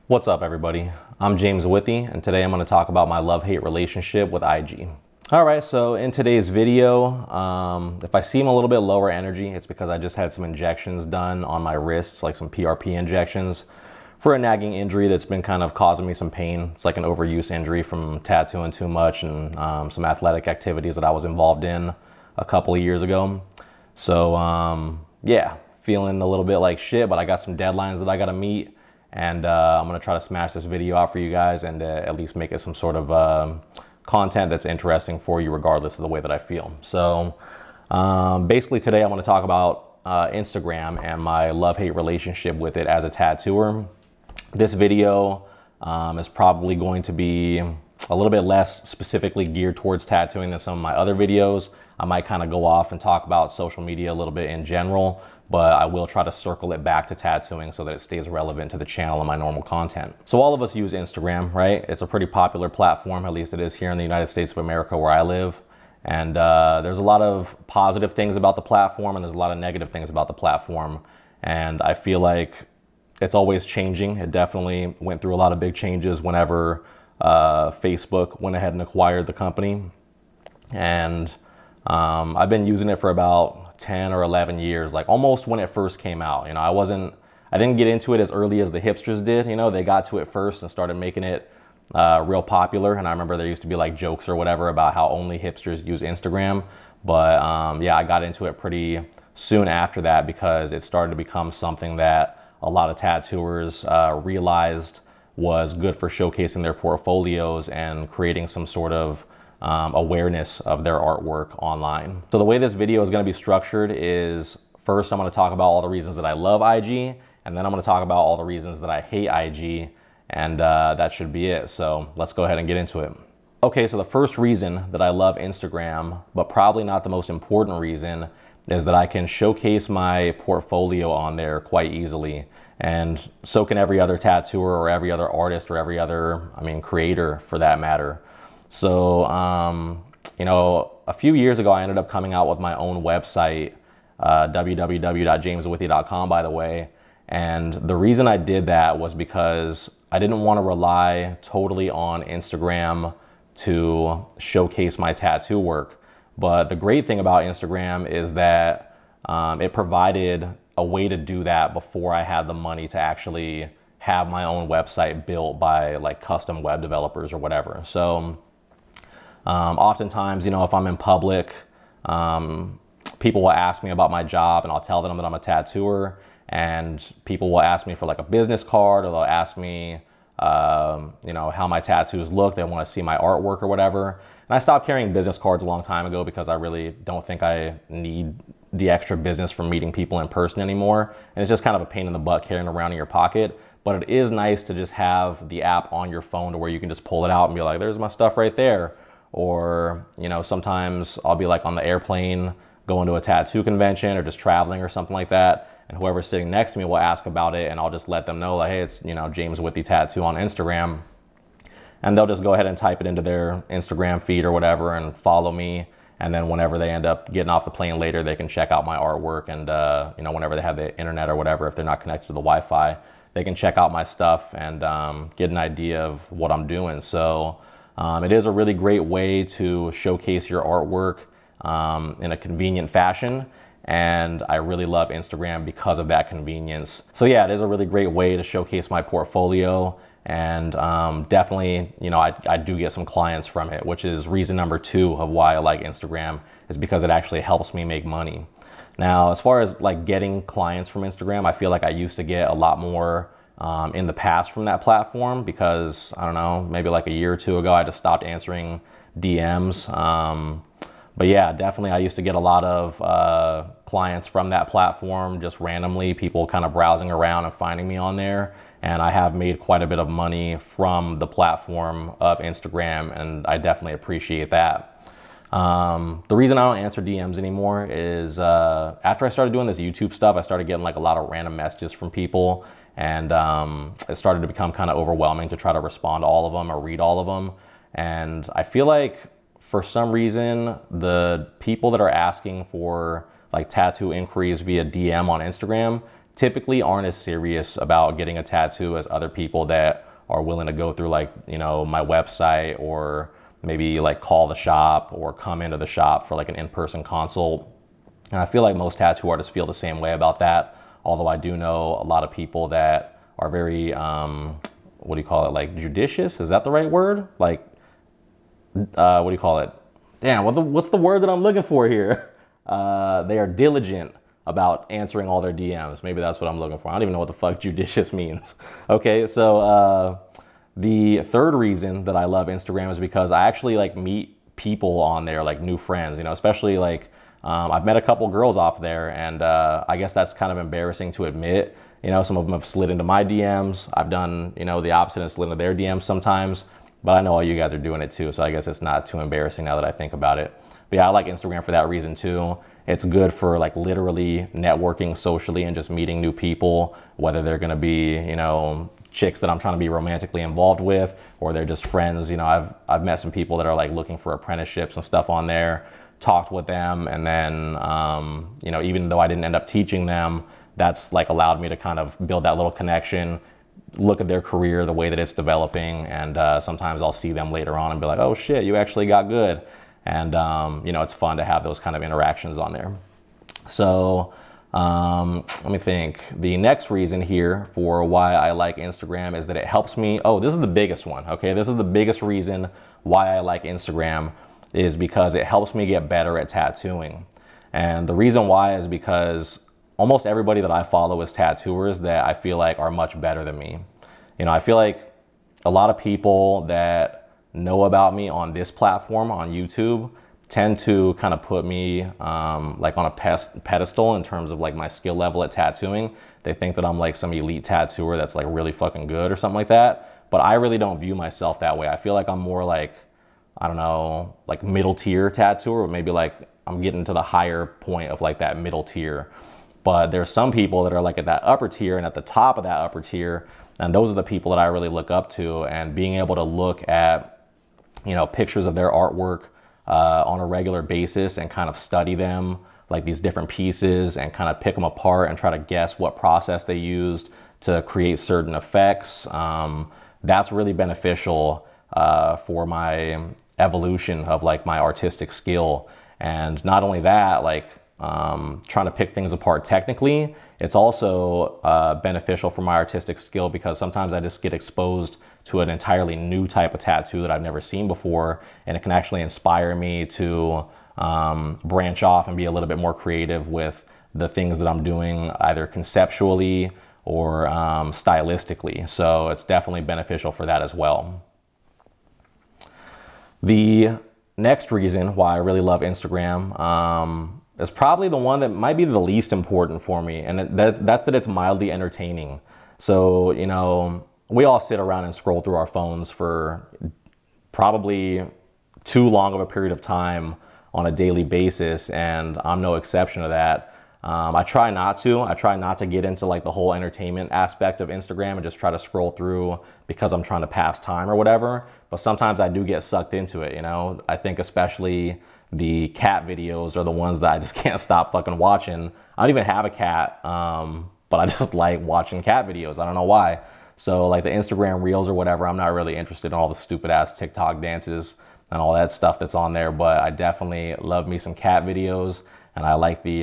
What's up, everybody? I'm James Withy, and today I'm going to talk about my love-hate relationship with IG. Alright, so in today's video, if I seem a little bit lower energy, it's because I just had some injections done on my wrists, like some PRP injections, for a nagging injury that's been kind of causing me some pain. It's like an overuse injury from tattooing too much and some athletic activities that I was involved in a couple of years ago. So yeah, feeling a little bit like shit, but I got some deadlines that I got to meet. And I'm going to try to smash this video out for you guys and at least make it some sort of content that's interesting for you regardless of the way that I feel. So basically today I'm going to talk about Instagram and my love-hate relationship with it as a tattooer. This video is probably going to be a little bit less specifically geared towards tattooing than some of my other videos. I might kind of go off and talk about social media a little bit in general, but I will try to circle it back to tattooing so that it stays relevant to the channel and my normal content. So all of us use Instagram, right? It's a pretty popular platform, at least it is here in the United States of America where I live. And there's a lot of positive things about the platform and there's a lot of negative things about the platform. And I feel like it's always changing. It definitely went through a lot of big changes whenever Facebook went ahead and acquired the company. And I've been using it for about 10 or 11 years, like almost when it first came out. You know, I didn't get into it as early as the hipsters did. You know, they got to it first and started making it real popular. And I remember there used to be like jokes or whatever about how only hipsters use Instagram. But yeah, I got into it pretty soon after that because it started to become something that a lot of tattooers realized was good for showcasing their portfolios and creating some sort of awareness of their artwork online. So the way this video is going to be structured is, first I'm going to talk about all the reasons that I love IG, and then I'm going to talk about all the reasons that I hate IG, and that should be it. So let's go ahead and get into it. Okay, so the first reason that I love Instagram, but probably not the most important reason, is that I can showcase my portfolio on there quite easily. And so can every other tattooer or every other artist or every other, creator for that matter. So, you know, a few years ago, I ended up coming out with my own website, www.jameswithy.com, by the way. And the reason I did that was because I didn't want to rely totally on Instagram to showcase my tattoo work. But the great thing about Instagram is that it provided a way to do that before I had the money to actually have my own website built by like custom web developers or whatever. So oftentimes, you know, if I'm in public, people will ask me about my job and I'll tell them that I'm a tattooer, and people will ask me for like a business card, or they'll ask me, you know, how my tattoos look. They want to see my artwork or whatever. And I stopped carrying business cards a long time ago because I really don't think I need the extra business from meeting people in person anymore. And it's just kind of a pain in the butt carrying around in your pocket. But it is nice to just have the app on your phone to where you can just pull it out and be like, there's my stuff right there. Or, you know, sometimes I'll be like on the airplane going to a tattoo convention or just traveling or something like that. And whoever's sitting next to me will ask about it, and I'll just let them know like, hey, it's, you know, James Withy Tattoo on Instagram. And they'll just go ahead and type it into their Instagram feed or whatever and follow me. And then whenever they end up getting off the plane later, they can check out my artwork. And, you know, whenever they have the internet or whatever, if they're not connected to the Wi-Fi, they can check out my stuff and get an idea of what I'm doing. So it is a really great way to showcase your artwork in a convenient fashion. And I really love Instagram because of that convenience. So yeah, it is a really great way to showcase my portfolio. And definitely, you know, I do get some clients from it, which is reason number 2 of why I like Instagram, is because it actually helps me make money. Now, as far as like getting clients from Instagram, I feel like I used to get a lot more in the past from that platform because, I don't know, maybe like a year or 2 ago, I just stopped answering DMs. But yeah, definitely I used to get a lot of clients from that platform, just randomly, people kind of browsing around and finding me on there. And I have made quite a bit of money from the platform of Instagram, and I definitely appreciate that. The reason I don't answer DMs anymore is after I started doing this YouTube stuff, I started getting like a lot of random messages from people, and it started to become kind of overwhelming to try to respond to all of them or read all of them. And I feel like for some reason, the people that are asking for like tattoo inquiries via DM on Instagram typically aren't as serious about getting a tattoo as other people that are willing to go through like, you know, my website, or maybe like call the shop or come into the shop for like an in-person consult. And I feel like most tattoo artists feel the same way about that. Although I do know a lot of people that are very, what do you call it? Like judicious? Is that the right word? Like, what do you call it? Damn, what's the word that I'm looking for here? They are diligent about answering all their DMs. Maybe that's what I'm looking for. I don't even know what the fuck judicious means. Okay, so the third reason that I love Instagram is because I actually like meet people on there, like new friends, you know, especially like I've met a couple girls off there, and I guess that's kind of embarrassing to admit. You know, some of them have slid into my DMs. I've done, you know, the opposite and slid into their DMs sometimes, but I know all you guys are doing it too, so I guess it's not too embarrassing now that I think about it. But yeah, I like Instagram for that reason too. It's good for like literally networking socially and just meeting new people, whether they're gonna be, you know, chicks that I'm trying to be romantically involved with, or they're just friends. You know, I've met some people that are like looking for apprenticeships and stuff on there, talked with them, and then, you know, even though I didn't end up teaching them, that's like allowed me to kind of build that little connection, look at their career, the way that it's developing, and sometimes I'll see them later on and be like, oh shit, you actually got good. And, you know, it's fun to have those kind of interactions on there. So let me think. The next reason here for why I like Instagram is that it helps me. Oh, this is the biggest one. Okay, this is the biggest reason why I like Instagram, is because it helps me get better at tattooing. And the reason why is because almost everybody that I follow is tattooers that I feel like are much better than me. You know, I feel like a lot of people that know about me on this platform, on YouTube, tend to kind of put me like on a pedestal in terms of like my skill level at tattooing. They think that I'm like some elite tattooer that's like really fucking good or something like that. But I really don't view myself that way. I feel like I'm more like, I don't know, like middle tier tattooer, or maybe like I'm getting to the higher point of like that middle tier. But there's some people that are like at that upper tier and at the top of that upper tier. And those are the people that I really look up to, and being able to look at, you know, pictures of their artwork on a regular basis and kind of study them, like these different pieces, and kind of pick them apart and try to guess what process they used to create certain effects. That's really beneficial for my evolution of like my artistic skill. And not only that, like trying to pick things apart technically, it's also beneficial for my artistic skill, because sometimes I just get exposed to an entirely new type of tattoo that I've never seen before, and it can actually inspire me to branch off and be a little bit more creative with the things that I'm doing, either conceptually or stylistically. So it's definitely beneficial for that as well. The next reason why I really love Instagram is probably the one that might be the least important for me, and that's that it's mildly entertaining. So, you know, we all sit around and scroll through our phones for probably too long of a period of time on a daily basis, and I'm no exception to that. I try not to get into like the whole entertainment aspect of Instagram and just try to scroll through because I'm trying to pass time or whatever. But sometimes I do get sucked into it, you know. I think especially the cat videos are the ones that I just can't stop fucking watching. I don't even have a cat, but I just like watching cat videos. I don't know why. So like the Instagram reels or whatever, I'm not really interested in all the stupid ass TikTok dances and all that stuff that's on there. But I definitely love me some cat videos, and I like the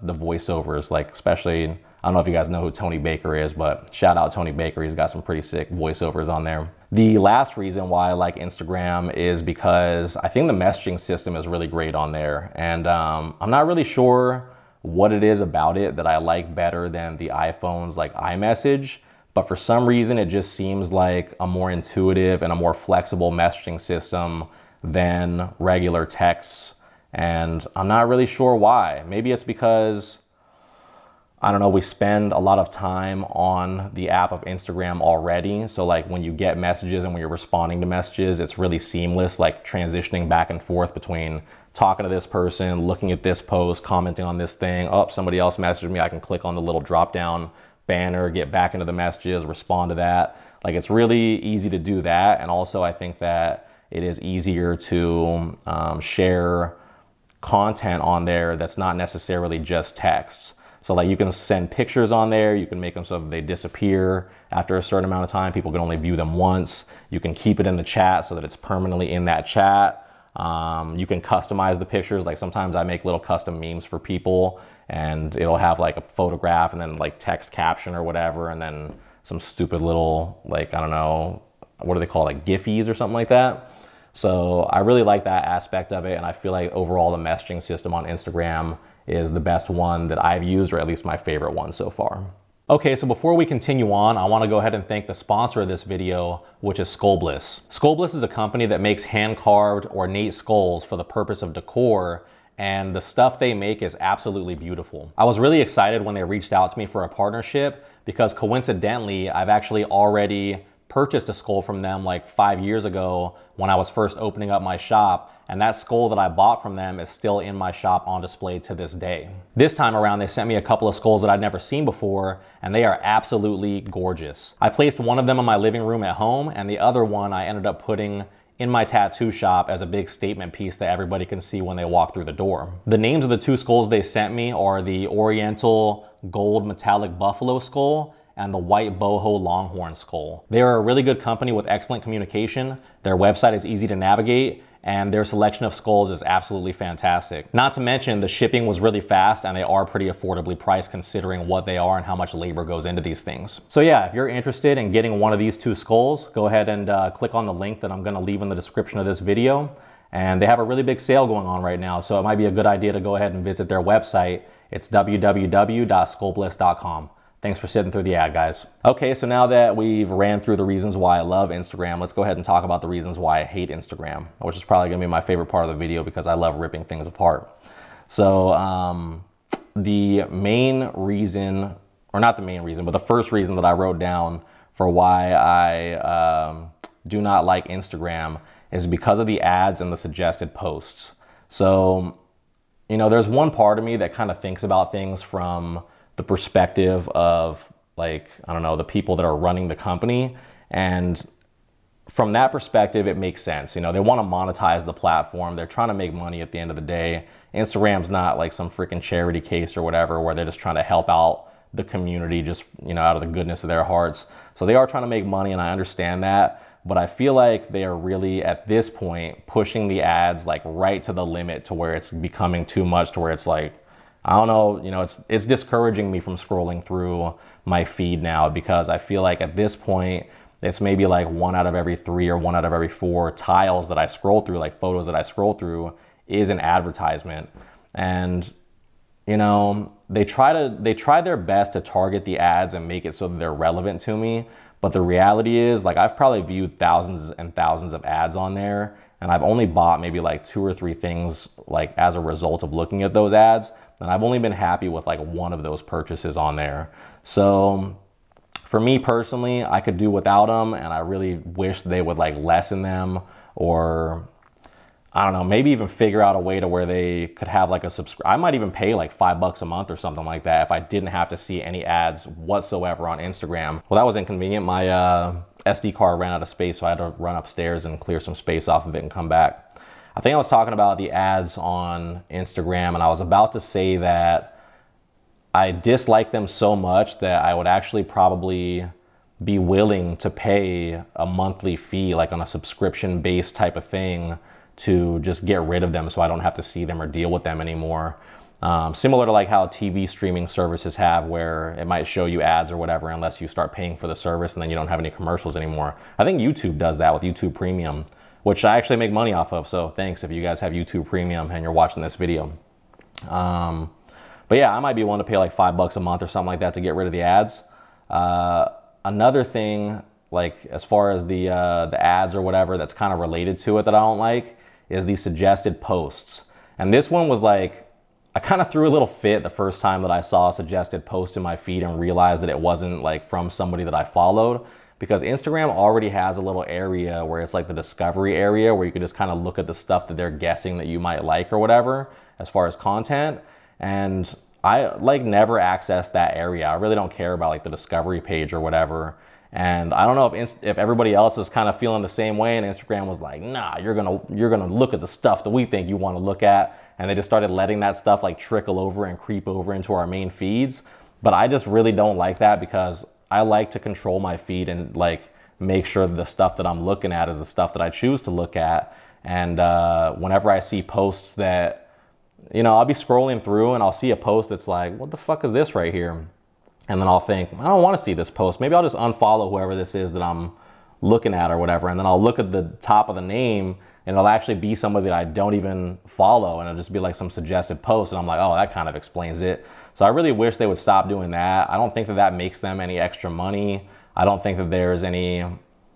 voiceovers, like especially, I don't know if you guys know who Tony Baker is, but shout out Tony Baker. He's got some pretty sick voiceovers on there. The last reason why I like Instagram is because I think the messaging system is really great on there. And I'm not really sure what it is about it that I like better than the iPhone's like iMessage, but for some reason it just seems like a more intuitive and a more flexible messaging system than regular texts. And I'm not really sure why. Maybe it's because, I don't know, we spend a lot of time on the app of Instagram already. So like when you get messages and when you're responding to messages, it's really seamless, like transitioning back and forth between talking to this person, looking at this post, commenting on this thing. Oh, somebody else messaged me. I can click on the little drop down banner, get back into the messages, respond to that. Like it's really easy to do that. And also I think that it is easier to share content on there that's not necessarily just texts. So like you can send pictures on there, you can make them so that they disappear after a certain amount of time. People can only view them once. You can keep it in the chat so that it's permanently in that chat. You can customize the pictures. Like sometimes I make little custom memes for people and it'll have like a photograph and then like text caption or whatever, and then some stupid little, like, I don't know, what do they call it, like Giphies or something like that. So I really like that aspect of it, and I feel like overall the messaging system on Instagram is the best one that I've used, or at least my favorite one so far. Okay, so before we continue on, I want to go ahead and thank the sponsor of this video, which is Skull Bliss. Skull Bliss is a company that makes hand-carved ornate skulls for the purpose of decor, and the stuff they make is absolutely beautiful. I was really excited when they reached out to me for a partnership because coincidentally, I've actually already purchased a skull from them like 5 years ago when I was first opening up my shop, and that skull that I bought from them is still in my shop on display to this day. This time around, they sent me a couple of skulls that I'd never seen before, and they are absolutely gorgeous. I placed one of them in my living room at home, and the other one I ended up putting in my tattoo shop as a big statement piece that everybody can see when they walk through the door. The names of the two skulls they sent me are the Oriental Gold Metallic Buffalo Skull and the White Boho Longhorn Skull. They are a really good company with excellent communication. Their website is easy to navigate, and their selection of skulls is absolutely fantastic. Not to mention the shipping was really fast, and they are pretty affordably priced considering what they are and how much labor goes into these things. So yeah, if you're interested in getting one of these two skulls, go ahead and click on the link that I'm gonna leave in the description of this video. And they have a really big sale going on right now, so it might be a good idea to go ahead and visit their website. It's www.skullbliss.com. Thanks for sitting through the ad, guys. Okay, so now that we've ran through the reasons why I love Instagram, let's go ahead and talk about the reasons why I hate Instagram, which is probably gonna be my favorite part of the video because I love ripping things apart. So the main reason, or not the main reason, but the first reason that I wrote down for why I do not like Instagram is because of the ads and the suggested posts. So, you know, there's one part of me that kind of thinks about things from the perspective of, like, I don't know, the people that are running the company. And from that perspective, it makes sense. You know, they want to monetize the platform. They're trying to make money at the end of the day. Instagram's not like some freaking charity case or whatever, where they're just trying to help out the community just, you know, out of the goodness of their hearts. So they are trying to make money, and I understand that. But I feel like they are really, at this point, pushing the ads like right to the limit to where it's becoming too much, to where it's like, I don't know, you know, it's discouraging me from scrolling through my feed now, because I feel like at this point, it's maybe like 1 out of every 3 or 1 out of every 4 tiles that I scroll through, like photos that I scroll through, is an advertisement. And, you know, they try their best to target the ads and make it so that they're relevant to me. But the reality is, like, I've probably viewed thousands and thousands of ads on there, and I've only bought maybe like 2 or 3 things like as a result of looking at those ads. And I've only been happy with like 1 of those purchases on there. So for me personally, I could do without them, and I really wish they would like lessen them, or I don't know, maybe even figure out a way to where they could have like a I might even pay like $5 a month or something like that if I didn't have to see any ads whatsoever on Instagram. Well, that was inconvenient. My SD card ran out of space, so I had to run upstairs and clear some space off of it and come back. I think I was talking about the ads on Instagram, and I was about to say that I dislike them so much that I would actually probably be willing to pay a monthly fee, like on a subscription-based type of thing, to just get rid of them so I don't have to see them or deal with them anymore. Similar to like how TV streaming services have, where it might show you ads or whatever unless you start paying for the service, and then you don't have any commercials anymore. I think YouTube does that with YouTube Premium, which I actually make money off of. So thanks if you guys have YouTube Premium and you're watching this video. But yeah, I might be willing to pay like $5 a month or something like that to get rid of the ads. Another thing, like as far as the ads or whatever that's kind of related to it that I don't like, is the suggested posts. And this one was like, I kind of threw a little fit the first time that I saw a suggested post in my feed and realized that it wasn't like from somebody that I followed. Because Instagram already has a little area where it's like the discovery area, where you can just kind of look at the stuff that they're guessing that you might like or whatever as far as content. And I like never access that area. I really don't care about like the discovery page or whatever. And I don't know if everybody else is kind of feeling the same way, and Instagram was like, nah, you're gonna look at the stuff that we think you want to look at. And they just started letting that stuff like trickle over and creep over into our main feeds. But I just really don't like that, because I like to control my feed and like make sure that the stuff that I'm looking at is the stuff that I choose to look at. And whenever I see posts that, you know, I'll be scrolling through and I'll see a post that's like, what the fuck is this right here? And then I'll think, I don't want to see this post. Maybe I'll just unfollow whoever this is that I'm looking at or whatever. And then I'll look at the top of the name and it'll actually be somebody that I don't even follow. And it'll just be like some suggested post. And I'm like, oh, that kind of explains it. So I really wish they would stop doing that. I don't think that that makes them any extra money. I don't think that there's any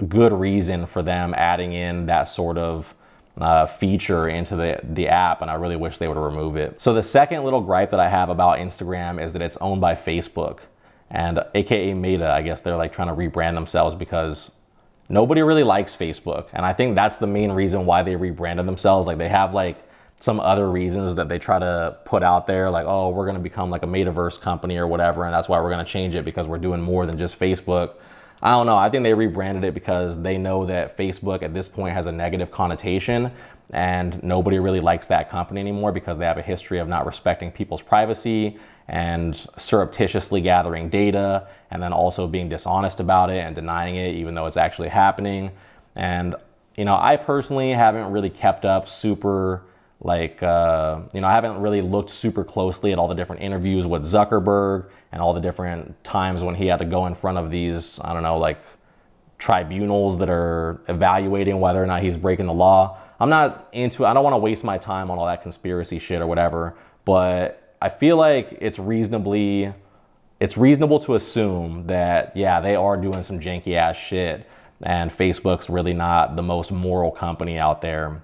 good reason for them adding in that sort of feature into the app, and I really wish they would remove it. So the second little gripe that I have about Instagram is that it's owned by Facebook, and aka Meta. I guess they're like trying to rebrand themselves because nobody really likes Facebook, and I think that's the main reason why they rebranded themselves. Like they have like some other reasons that they try to put out there, like, oh, we're going to become like a metaverse company or whatever, and that's why we're going to change it because we're doing more than just Facebook. I don't know. I think they rebranded it because they know that Facebook at this point has a negative connotation, and nobody really likes that company anymore because they have a history of not respecting people's privacy and surreptitiously gathering data, and then also being dishonest about it and denying it even though it's actually happening. And, you know, I personally haven't really kept up super, like, you know, I haven't really looked super closely at all the different interviews with Zuckerberg and all the different times when he had to go in front of these, I don't know, like tribunals that are evaluating whether or not he's breaking the law. I'm not into, I don't want to waste my time on all that conspiracy shit or whatever, but I feel like it's reasonable to assume that, yeah, they are doing some janky ass shit, and Facebook's really not the most moral company out there.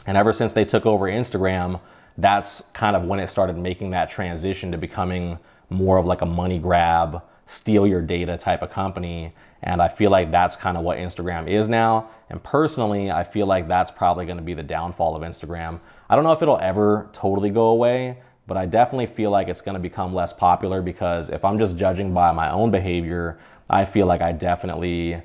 And ever since they took over Instagram, that's kind of when it started making that transition to becoming more of like a money grab, steal your data type of company. And I feel like that's kind of what Instagram is now. And personally, I feel like that's probably going to be the downfall of Instagram. I don't know if it'll ever totally go away, but I definitely feel like it's going to become less popular, because if I'm just judging by my own behavior, I feel like I definitely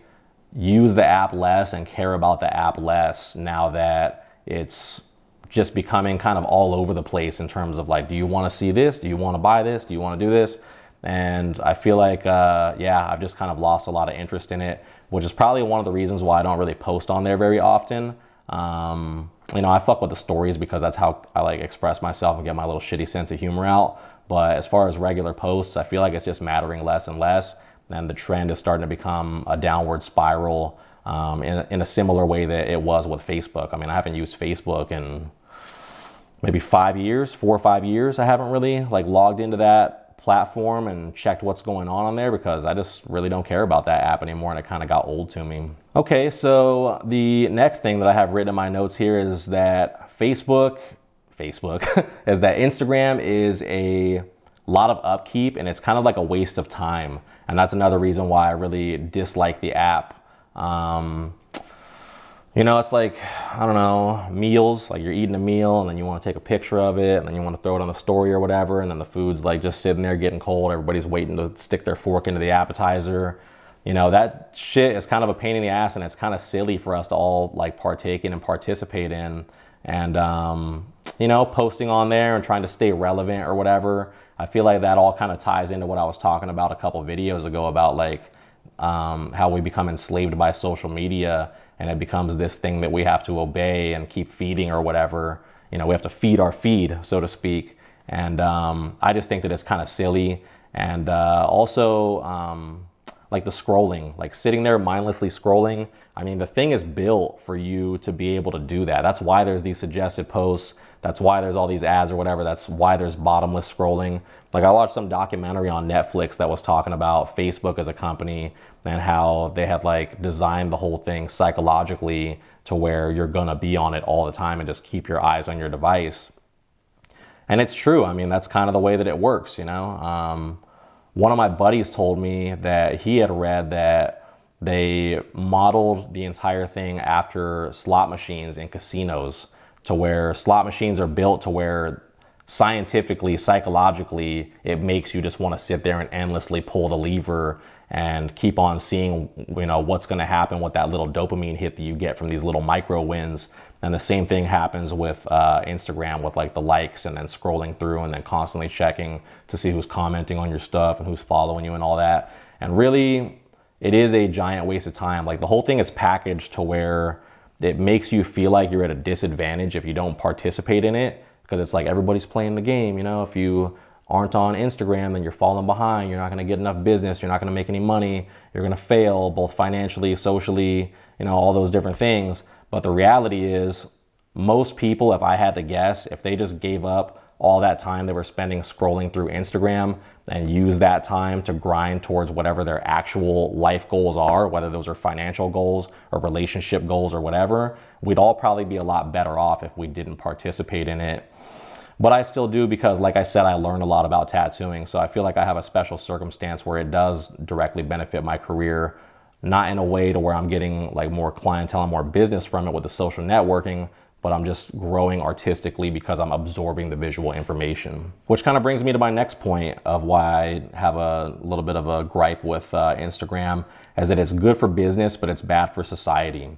use the app less and care about the app less now that it's just becoming kind of all over the place in terms of like, do you want to see this? Do you want to buy this? Do you want to do this? And I feel like, yeah, I've just kind of lost a lot of interest in it, which is probably one of the reasons why I don't really post on there very often. You know, I fuck with the stories because that's how I like express myself and get my little shitty sense of humor out. But as far as regular posts, I feel like it's just mattering less and less. And the trend is starting to become a downward spiral, in a similar way that it was with Facebook. I mean, I haven't used Facebook in maybe 5 years, 4 or 5 years. I haven't really like logged into that platform and checked what's going on there because I just really don't care about that app anymore, and it kind of got old to me. Okay, so the next thing that I have written in my notes here is that Facebook is that Instagram is a lot of upkeep, and it's kind of like a waste of time. And that's another reason why I really dislike the app. You know, it's like, I don't know, meals, like you're eating a meal and then you want to take a picture of it and then you want to throw it on the story or whatever, and then the food's like just sitting there getting cold. Everybody's waiting to stick their fork into the appetizer. You know, that shit is kind of a pain in the ass, and it's kind of silly for us to all like partake in and participate in. And, you know, posting on there and trying to stay relevant or whatever. I feel like that all kind of ties into what I was talking about a couple videos ago about like, how we become enslaved by social media, and it becomes this thing that we have to obey and keep feeding or whatever. You know, we have to feed our feed, so to speak. And I just think that it's kind of silly. And also like the scrolling, like sitting there mindlessly scrolling. I mean, the thing is built for you to be able to do that. That's why there's these suggested posts. That's why there's all these ads or whatever. That's why there's bottomless scrolling. Like I watched some documentary on Netflix that was talking about Facebook as a company and how they had like designed the whole thing psychologically to where you're gonna be on it all the time and just keep your eyes on your device. And it's true. I mean, that's kind of the way that it works, you know? One of my buddies told me that he had read that they modeled the entire thing after slot machines in casinos, to where slot machines are built to where scientifically, psychologically, it makes you just want to sit there and endlessly pull the lever and keep on seeing, you know, what's going to happen with that little dopamine hit that you get from these little micro wins. And the same thing happens with Instagram, with like the likes and then scrolling through and then constantly checking to see who's commenting on your stuff and who's following you and all that. And really, it is a giant waste of time. Like, the whole thing is packaged to where it makes you feel like you're at a disadvantage if you don't participate in it, because it's like everybody's playing the game. You know, if you aren't on Instagram, then you're falling behind. You're not going to get enough business. You're not going to make any money. You're going to fail both financially, socially, you know, all those different things. But the reality is, most people, if I had to guess, if they just gave up all that time they were spending scrolling through Instagram and use that time to grind towards whatever their actual life goals are, whether those are financial goals or relationship goals or whatever, we'd all probably be a lot better off if we didn't participate in it. But I still do, because like I said, I learned a lot about tattooing. So I feel like I have a special circumstance where it does directly benefit my career, not in a way to where I'm getting like more clientele and more business from it with the social networking, but I'm just growing artistically because I'm absorbing the visual information. Which kind of brings me to my next point of why I have a little bit of a gripe with Instagram, is that it's good for business, but it's bad for society.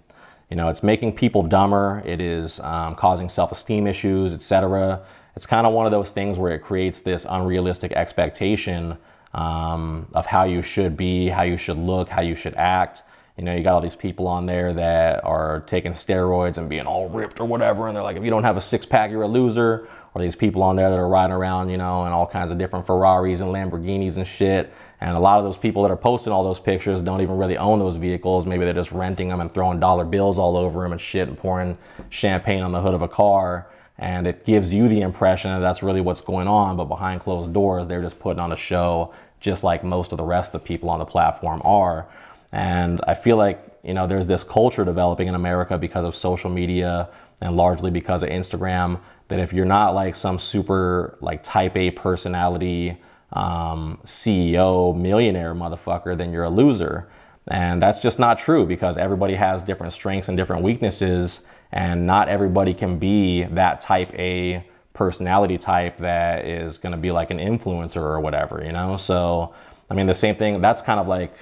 You know, it's making people dumber. It is causing self-esteem issues, etc. It's kind of one of those things where it creates this unrealistic expectation of how you should be, how you should look, how you should act. You know, you got all these people on there that are taking steroids and being all ripped or whatever, and they're like, if you don't have a six-pack, you're a loser. Or these people on there that are riding around, you know, in all kinds of different Ferraris and Lamborghinis and shit. And a lot of those people that are posting all those pictures don't even really own those vehicles. Maybe they're just renting them and throwing dollar bills all over them and shit and pouring champagne on the hood of a car. And it gives you the impression that that's really what's going on, but behind closed doors, they're just putting on a show, just like most of the rest of the people on the platform are. And I feel like, you know, there's this culture developing in America because of social media and largely because of Instagram, that if you're not like some super like type A personality, CEO, millionaire motherfucker, then you're a loser. And that's just not true, because everybody has different strengths and different weaknesses, and not everybody can be that type A personality type that is going to be like an influencer or whatever, you know? So, I mean, the same thing, that's kind of like,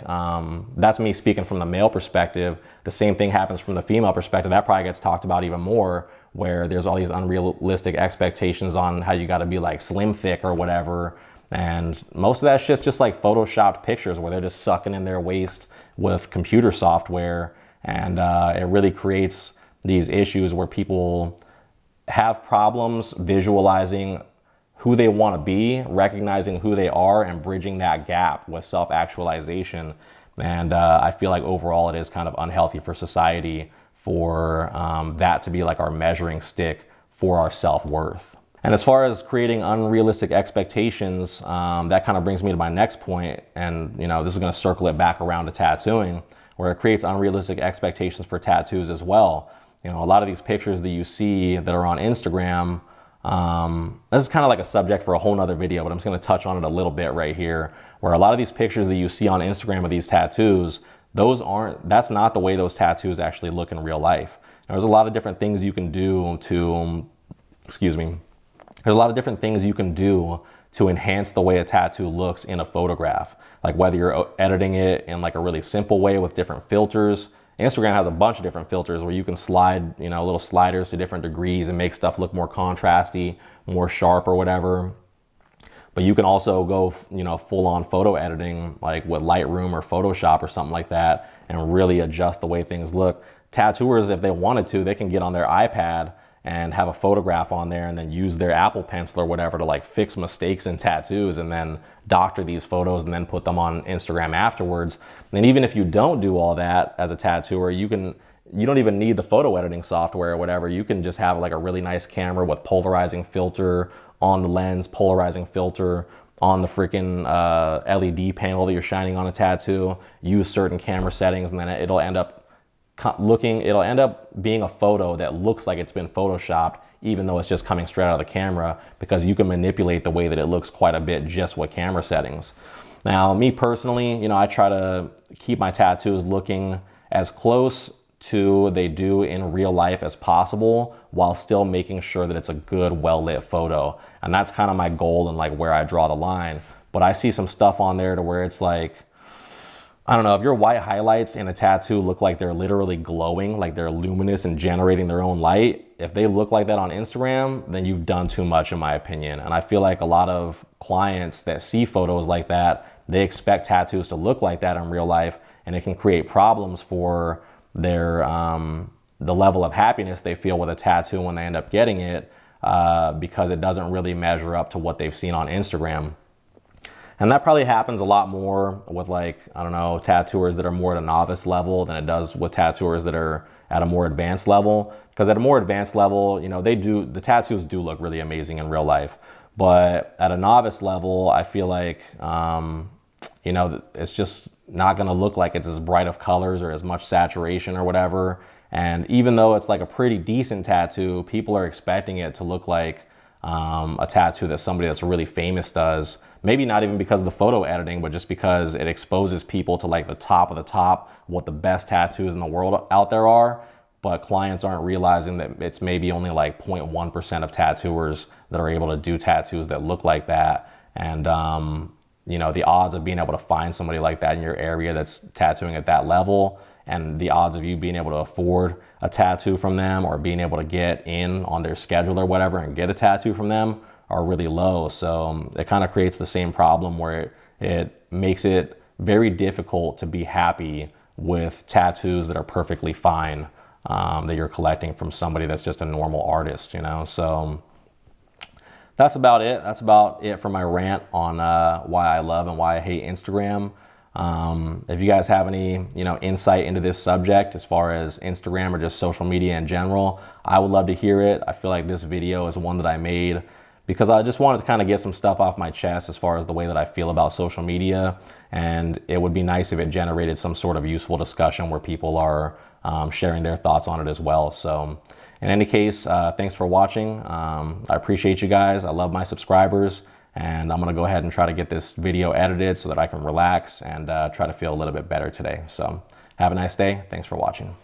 that's me speaking from the male perspective. The same thing happens from the female perspective. That probably gets talked about even more, where there's all these unrealistic expectations on how you got to be like slim thick or whatever. And most of that shit's just like photoshopped pictures where they're just sucking in their waist with computer software. And it really creates these issues where people have problems visualizing who they want to be, recognizing who they are, and bridging that gap with self-actualization. And I feel like overall it is kind of unhealthy for society for that to be like our measuring stick for our self-worth. And as far as creating unrealistic expectations, that kind of brings me to my next point. And, you know, this is going to circle it back around to tattooing, where it creates unrealistic expectations for tattoos as well. You know, a lot of these pictures that you see that are on Instagram, this is kind of like a subject for a whole nother video, but I'm just going to touch on it a little bit right here, where a lot of these pictures that you see on Instagram of these tattoos, that's not the way those tattoos actually look in real life. There's a lot of different things you can do to, there's a lot of different things you can do to enhance the way a tattoo looks in a photograph. Like whether you're editing it in like a really simple way with different filters. Instagram has a bunch of different filters where you can slide, you know, little sliders to different degrees and make stuff look more contrasty, more sharp or whatever. But you can also go, you know, full on photo editing, like with Lightroom or Photoshop or something like that, and really adjust the way things look. Tattooers, if they wanted to, they can get on their iPad and have a photograph on there and then use their Apple Pencil or whatever to like fix mistakes in tattoos and then doctor these photos and then put them on Instagram afterwards. And even if you don't do all that as a tattooer, you don't even need the photo editing software or whatever. You can just have like a really nice camera with polarizing filter on the lens, polarizing filter on the freaking LED panel that you're shining on a tattoo, use certain camera settings, and then it'll end up being a photo that looks like it's been photoshopped, even though it's just coming straight out of the camera, because you can manipulate the way that it looks quite a bit just with camera settings. Now, me personally, you know, I try to keep my tattoos looking as close to they do in real life as possible, while still making sure that it's a good, well-lit photo. And that's kind of my goal and like where I draw the line. But I see some stuff on there to where it's like, I don't know, if your white highlights in a tattoo look like they're literally glowing, like they're luminous and generating their own light, if they look like that on Instagram, then you've done too much in my opinion. And I feel like a lot of clients that see photos like that, they expect tattoos to look like that in real life, and it can create problems for their the level of happiness they feel with a tattoo when they end up getting it, because it doesn't really measure up to what they've seen on Instagram. And that probably happens a lot more with, like, I don't know, tattooers that are more at a novice level than it does with tattooers that are at a more advanced level. Because at a more advanced level, you know, the tattoos do look really amazing in real life. But at a novice level, I feel like, you know, it's just not going to look like it's as bright of colors or as much saturation or whatever. And even though it's like a pretty decent tattoo, people are expecting it to look like a tattoo that somebody that's really famous does. Maybe not even because of the photo editing, but just because it exposes people to like the top of the top, what the best tattoos in the world out there are. But clients aren't realizing that it's maybe only like 0.1% of tattooers that are able to do tattoos that look like that. And, you know, the odds of being able to find somebody like that in your area that's tattooing at that level, and the odds of you being able to afford a tattoo from them or being able to get in on their schedule or whatever and get a tattoo from them are really low. So it kind of creates the same problem where it makes it very difficult to be happy with tattoos that are perfectly fine, that you're collecting from somebody that's just a normal artist, you know? So that's about it. That's about it for my rant on why I love and why I hate Instagram. If you guys have any, you know, insight into this subject as far as Instagram or just social media in general, I would love to hear it. I feel like this video is one that I made because I just wanted to kind of get some stuff off my chest as far as the way that I feel about social media. And it would be nice if it generated some sort of useful discussion where people are sharing their thoughts on it as well. So in any case, thanks for watching. I appreciate you guys. I love my subscribers. And I'm going to go ahead and try to get this video edited so that I can relax and try to feel a little bit better today. So have a nice day. Thanks for watching.